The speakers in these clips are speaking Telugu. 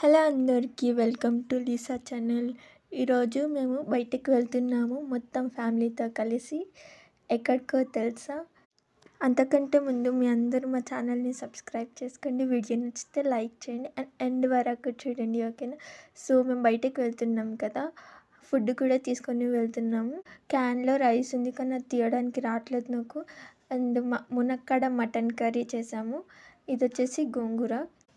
హలో అందరికీ వెల్కమ్ టు లీసా ఛానల్. ఈరోజు మేము బయటికి వెళ్తున్నాము మొత్తం ఫ్యామిలీతో కలిసి. ఎక్కడికో తెలుసా? అంతకంటే ముందు మీ అందరూ మా ఛానల్ని సబ్స్క్రైబ్ చేసుకోండి. వీడియో నచ్చితే లైక్ చేయండి అండ్ ఎండ్ వరకు చూడండి, ఓకేనా? సో మేము బయటికి వెళ్తున్నాం కదా, ఫుడ్ కూడా తీసుకొని వెళ్తున్నాము. క్యాన్లో రైస్ ఉంది కానీ అది తీయడానికి రావట్లేదు నాకు. అండ్ మునక్కాడ మటన్ కర్రీ చేసాము. ఇది వచ్చేసి గోంగూర.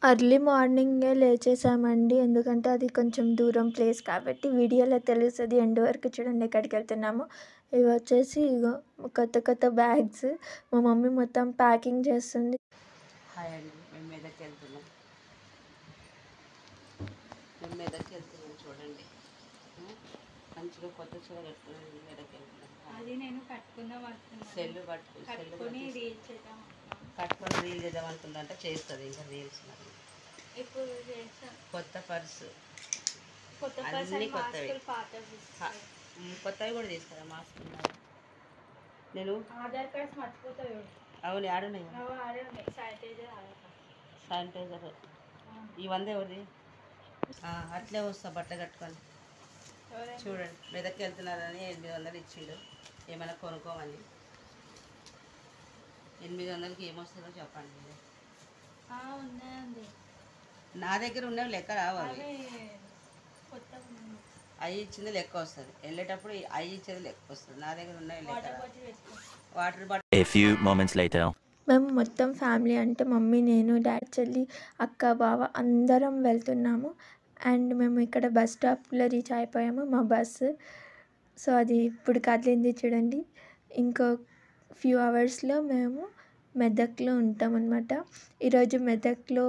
అర్లీ మార్నింగే లేచేసామండి, ఎందుకంటే అది కొంచెం దూరం ప్లేస్ కాబట్టి వీడియోలో తెలుస్తుంది. ఎండ్ వరకు చూడండి ఎక్కడికి వెళ్తున్నాము. ఇవి వచ్చేసి ఇగో కొత్త బ్యాగ్స్. మా మమ్మీ మొత్తం ప్యాకింగ్ చేస్తుంది. హాయ్ అండి, మేము మెదక్కి వెళ్తున్నాం. చూడండి, మంచిగా కొత్త చీర కట్టుకుని మెదక్కి వెళ్తున్నాం. అది నేను కట్టుకుందాం సెల్లు కట్టుకొని రీల్ చేద్దాం అనుకుందంటే చేస్తుంది. ఇంకా రీల్స్ మరి ఇప్పుడు కొత్త పర్సు, అన్నీ కొత్తవి కొత్తవి కూడా తీసుకురా. మాస్క్ నేను ఆధార్ కార్డ్స్ మర్చిపోతాయి. అవును, ఆడున్నాయి శానిటైజర్. ఈ 100 ఎవరిది? అట్లే వస్తా బట్ట కట్టుకొని. చూడండి, మెదక్కి వెళ్తున్నారని 800 ఇచ్చిండు. ఏమైనా కొనుక్కోమని. 800కి ఏమొస్తుందో చెప్పండి. ఉన్నాయండి నా దగ్గర ఉన్నవి లెక్క రావాలి. అవి ఇచ్చింది లెక్క వస్తుంది. వెళ్ళేటప్పుడు అవి ఇచ్చేది లెక్క వస్తుంది. నా దగ్గర ఉన్నవి లెక్క. Water bottle. మేము మొత్తం ఫ్యామిలీ అంటే మమ్మీ, నేను, డాడీ, చెల్లి, అక్క, బావ అందరం వెళ్తున్నాము. అండ్ మేము ఇక్కడ బస్ స్టాప్లో రీచ్ అయిపోయాము. మా బస్సు సో అది ఇప్పుడు కదిలింది చూడండి. ఇంకో ఫ్యూ అవర్స్లో మేము మెదక్లో ఉంటామన్నమాట. ఈరోజు మెదక్లో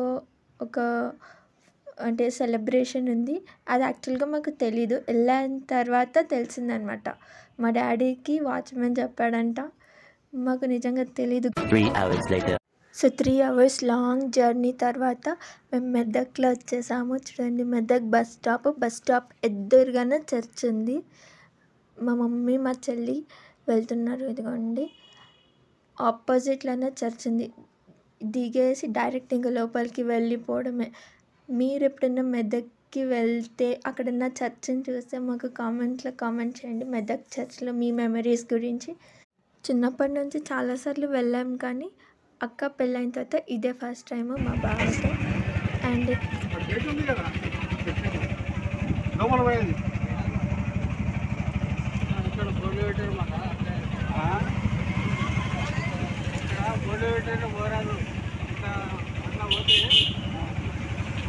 ఒక అంటే సెలబ్రేషన్ ఉంది. అది యాక్చువల్గా మాకు తెలీదు, వెళ్ళిన తర్వాత తెలిసిందనమాట. మా డాడీకి వాచ్మెన్ చెప్పాడంట, మాకు నిజంగా తెలీదు. సో 3 అవర్స్ లాంగ్ జర్నీ తర్వాత మేము మెదక్లో వచ్చేసాము. చూడండి, మెదక్ బస్ స్టాప్ ఎదురుగానే చర్చ్ ఉంది. మా మమ్మీ మా చెల్లి వెళ్తున్నారు. ఇదిగోండి, ఆపోజిట్లోనే చర్చ్ ఉంది. దిగేసి డైరెక్ట్ ఇంకా లోపలికి వెళ్ళిపోవడమే. మీరు ఎప్పుడైనా మెదక్కి వెళ్తే అక్కడున్న చర్చ్ని చూస్తే మాకు కామెంట్లో కామెంట్ చేయండి. మెదక్ చర్చ్లో మీ మెమరీస్ గురించి. చిన్నప్పటి నుంచి చాలాసార్లు వెళ్ళాం కానీ అక్క పెళ్ళైన తర్వాత ఇదే ఫస్ట్ టైం మా బావతో. అండ్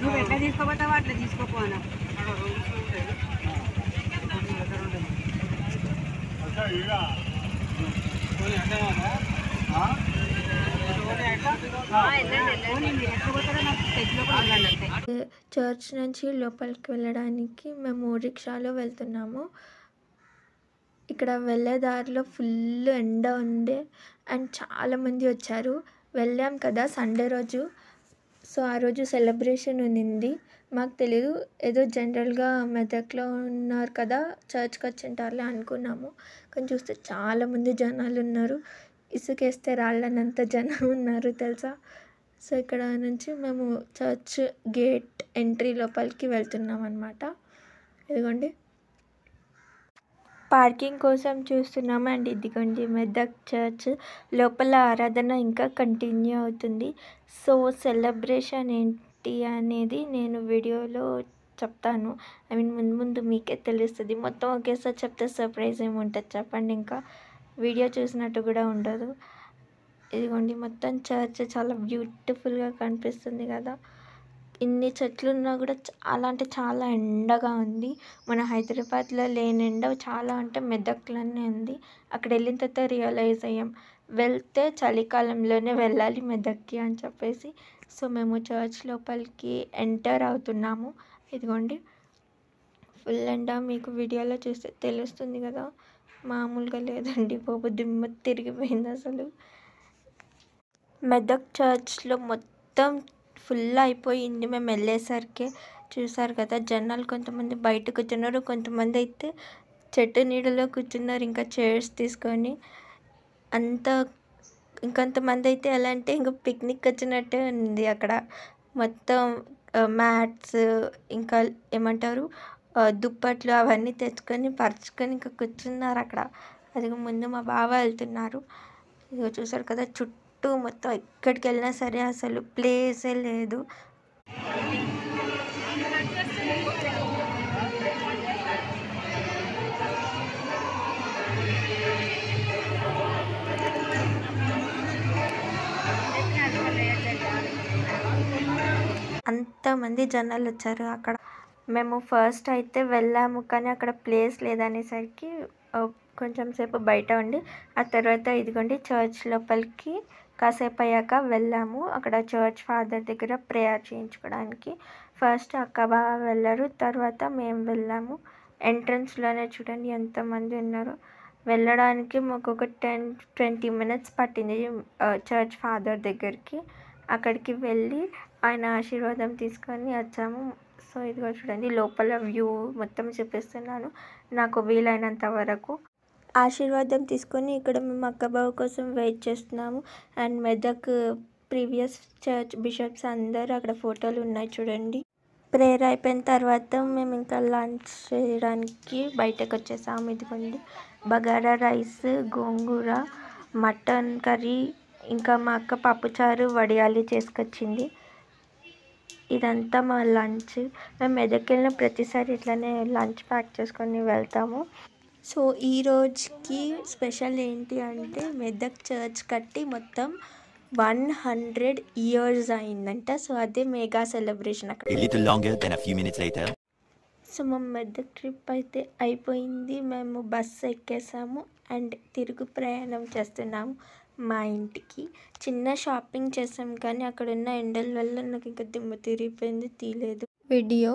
నువ్వు ఎట్లా తీసుకోపోతావా అట్లా తీసుకోపోనా. చర్చ్ నుంచి లోపలికి వెళ్ళడానికి మేము రిక్షాలో వెళ్తున్నాము. ఇక్కడ వెళ్ళే దారిలో ఫుల్ ఎండ ఉండే అండ్ చాలామంది వచ్చారు. వెళ్ళాం కదా సండే రోజు, సో ఆ రోజు సెలబ్రేషన్ ఉంది. మాకు తెలీదు, ఏదో జనరల్గా మెదక్లో ఉన్నారు కదా చర్చ్కి వచ్చింటారులే అనుకున్నాము. కానీ చూస్తే చాలామంది జనాలు ఉన్నారు. ఇసుకేస్తే రాళ్ళనంత జనం ఉన్నారు తెలుసా. సో ఇక్కడ నుంచి మేము చర్చ్ గేట్ ఎంట్రీ లోపలికి వెళ్తున్నాం అన్నమాట. ఇదిగోండి, పార్కింగ్ కోసం చూస్తున్నాము. అండ్ ఇదిగోండి మెదక్ చర్చ్ లోపల ఆరాధన ఇంకా కంటిన్యూ అవుతుంది. సో సెలబ్రేషన్ ఏంటి అనేది నేను వీడియోలో చెప్తాను. ముందు మీకే తెలుస్తుంది. మొత్తం ఒకేసారి చెప్తే సర్ప్రైజ్ ఏమి ఉంటుంది చెప్పండి, ఇంకా వీడియో చూసినట్టు కూడా ఉండదు. ఇదిగోండి, మొత్తం చర్చ్ చాలా బ్యూటిఫుల్గా కనిపిస్తుంది కదా. ఇన్ని చెట్లు ఉన్నా కూడా చాలా అంటే చాలా ఎండగా ఉంది. మన హైదరాబాద్లో లేని ఎండ చాలా అంటే మెదక్లోనే ఉంది. అక్కడ వెళ్ళిన తర్వాత రియలైజ్ అయ్యాం, వెళ్తే చలికాలంలోనే వెళ్ళాలి మెదక్కి అని చెప్పేసి. సో మేము చర్చ్ లోపలికి ఎంటర్ అవుతున్నాము. ఇదిగోండి, ఫుల్ ఎండ, మీకు వీడియోలో చూస్తే తెలుస్తుంది కదా, మామూలుగా లేదండి బాబు, దిమ్మ తిరిగిపోయింది అసలు. మెదక్ చర్చ్లో మొత్తం ఫుల్ అయిపోయింది. మేము వెళ్ళేసరికి చూసారు కదా, జనాలు కొంతమంది బయట కూర్చున్నారు, కొంతమంది అయితే చెట్టు నీడలో కూర్చున్నారు ఇంకా చైర్స్ తీసుకొని. ఇంకొంతమంది అయితే ఎలా అంటే ఇంకా పిక్నిక్ వచ్చినట్టే ఉంది. అక్కడ మొత్తం మ్యాట్స్ ఇంకా ఏమంటారు దుప్పట్లు అవన్నీ తెచ్చుకొని పరుచుకొని ఇంకా కూర్చున్నారు అక్కడ. అదిగో ముందు మా బావ వెళ్తున్నారు. ఇదిగో చూసారు కదా, చుట్టూ మొత్తం ఎక్కడికి వెళ్ళినా సరే అసలు ప్లేసే లేదు. అంతమంది జనాలు వచ్చారు అక్కడ. మేము ఫస్ట్ అయితే వెళ్ళాము, కానీ అక్కడ ప్లేస్ లేదనేసరికి కొంచెం సేపు బయట ఉండి ఆ తర్వాత ఇదిగోండి చర్చ్ లోపలికి కాసేపు అయ్యాక వెళ్ళాము. అక్కడ చర్చ్ ఫాదర్ దగ్గర ప్రేయర్ చేయించుకోవడానికి ఫస్ట్ అక్క బావ వెళ్ళారు, తర్వాత మేము వెళ్ళాము. ఎంట్రన్స్లోనే చూడండి ఎంతమంది ఉన్నారు. వెళ్ళడానికి మాకు ఒక 10-20 మినిట్స్ పట్టింది చర్చ్ ఫాదర్ దగ్గరికి. అక్కడికి వెళ్ళి ఆయన ఆశీర్వాదం తీసుకొని వచ్చాము. సో ఇదిగో చూడండి లోపల వ్యూ మొత్తం చూపిస్తున్నాను నాకు వీలైనంత వరకు. ఆశీర్వాదం తీసుకొని ఇక్కడ మేము అక్క బావ కోసం వెయిట్ చేస్తున్నాము. And Medak previous church bishops అందరూ అక్కడ ఫోటోలు ఉన్నాయి చూడండి. ప్రేయర్ అయిపోయిన తర్వాత మేము ఇంకా లంచ్ చేయడానికి బయటకు వచ్చేసాము. ఇదిగోండి బగారా రైస్, గోంగూర, మటన్ కర్రీ, ఇంకా మా అక్క పప్పుచారు వడియాలు చేసుకొచ్చింది. ఇదంతా మా లంచ్. మేము మెదక్ వెళ్ళిన ప్రతిసారి ఇట్లానే లంచ్ ప్యాక్ చేసుకొని వెళ్తాము. సో ఈ రోజుకి స్పెషల్ ఏంటి అంటే మెదక్ చర్చ్ కట్టి మొత్తం 100 ఇయర్స్ అయిందంట. సో అదే మెగా సెలబ్రేషన్ అక్కడ. A little longer than a few minutes later. So మా మెదక్ ట్రిప్ అయితే అయిపోయింది. మేము బస్సు ఎక్కేసాము అండ్ తిరుగు ప్రయాణం చేస్తున్నాము మా ఇంటికి. చిన్న షాపింగ్ చేసాం, కానీ అక్కడ ఉన్న ఎండల వల్ల నాకు ఇంకా దిమ్మ తిరిగిపోయింది, తీయలేదు వీడియో.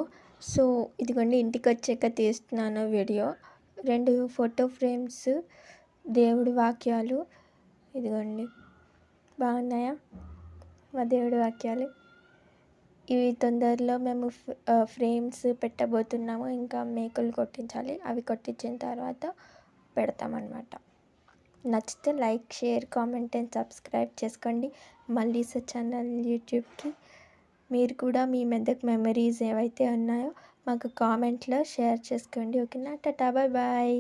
సో ఇదిగోండి ఇంటికి వచ్చాక తీస్తున్నాను వీడియో. 2 ఫోటో ఫ్రేమ్స్, దేవుడి వాక్యాలు. ఇదిగోండి బాగున్నాయా మా దేవుడి వాక్యాలు. ఇవి తొందరలో మేము ఫ్రేమ్స్ పెట్టబోతున్నాము. ఇంకా మేకులు కొట్టించాలి, అవి కొట్టించిన తర్వాత పెడతామన్నమాట. నచ్చితే like, share, comment and subscribe చేసుకోండి మల్లీసా ఛానల్ యూట్యూబ్కి. మీరు కూడా మీ మెదక్ మెమరీస్ ఏవైతే ఉన్నాయో మాకు కామెంట్లో షేర్ చేసుకోండి. ఓకేనా? Tata, bye bye.